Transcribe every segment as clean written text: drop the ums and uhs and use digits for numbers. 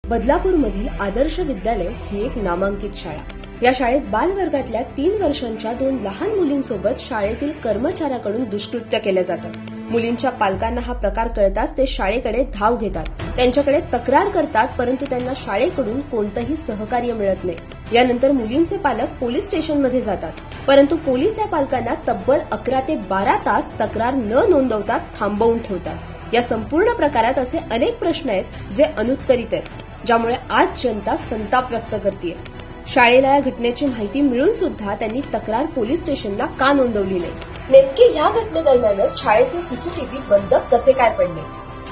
बदलापूरमधील आदर्श विद्यालय ही एक नामांकित शाळा. या शाळेत बालवर्गातल्या 3 वर्षांच्या 2 लहान मुलींसोबत शाळेतील कर्मचाऱ्याकडून दुष्कृत्य केलं जातं. मुलींच्या पालकांना हा प्रकार कळताच ते शाळेकडे धाव घेतात, त्यांच्याकडे तक्रार करतात, परंतु त्यांना शाळेकडून कोणतंही सहकार्य मिळत नाही. यानंतर मुलींचे पालक पोलीस स्टेशनमध्ये जातात, परंतु पोलीस या पालकांना तब्बल 11 ते 12 तास तक्रार न नोंदवता थांबवून ठेवतात. या संपूर्ण प्रकारात असे अनेक प्रश्न आहेत जे अनुत्तरित आहेत, ज्यामुळे आज जनता संताप व्यक्त करते. शाळेला या घटनेची माहिती मिळून सुद्धा त्यांनी तक्रार पोलीस स्टेशनला का नोंदवली नाही? नेमके या घटनेदरम्यानच शाळेचे सीसीटीव्ही बंद कसे काय पडले?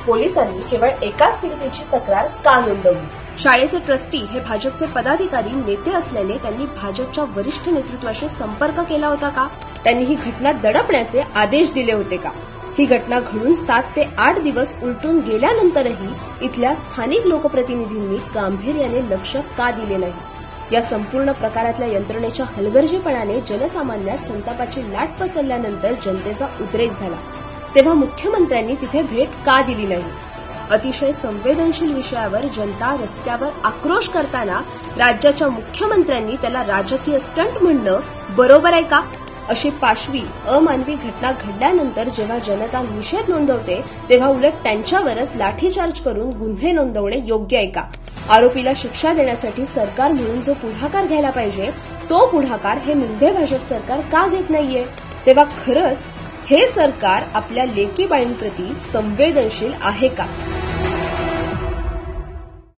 पोलिसांनी केवळ एकाच पीडितेची तक्रार का नोंदवली? शाळेचे ट्रस्टी हे भाजपचे पदाधिकारी नेते असल्याने त्यांनी भाजपच्या वरिष्ठ नेतृत्वाशी संपर्क केला होता का? त्यांनी ही घटना दडपण्याचे आदेश दिले होते का? ही घटना घडून 7 ते 8 दिवस उलटून गेल्यानंतरही इथल्या स्थानिक लोकप्रतिनिधींनी गांभीर्याने लक्ष का दिले नाही? या संपूर्ण प्रकारातल्या यंत्रणेच्या हलगर्जीपणाने जनसामान्यात संतापाची लाट पसरल्यानंतर जनतेचा उद्रेक झाला. तेव्हा मुख्यमंत्र्यांनी तिथे भेट का दिली नाही? अतिशय संवेदनशील विषयावर जनता रस्त्यावर आक्रोश करताना राज्याच्या मुख्यमंत्र्यांनी त्याला राजकीय स्टंट म्हणणं बरोबर आहे का? अशी पाशवी अमानवी घटना घडल्यानंतर जेव्हा जनता निषेध नोंदवते तेव्हा उलट त्यांच्यावरच लाठीचार्ज करून गुन्हे नोंदवणे योग्य आहे का? आरोपीला शिक्षा देण्यासाठी सरकार म्हणून जो पुढाकार घ्यायला पाहिजे तो पुढाकार हे मुंढे भाजप सरकार का घेत नाहीये? तेव्हा खरंच हे सरकार आपल्या लेकीबाळींप्रती संवेदनशील आहे का?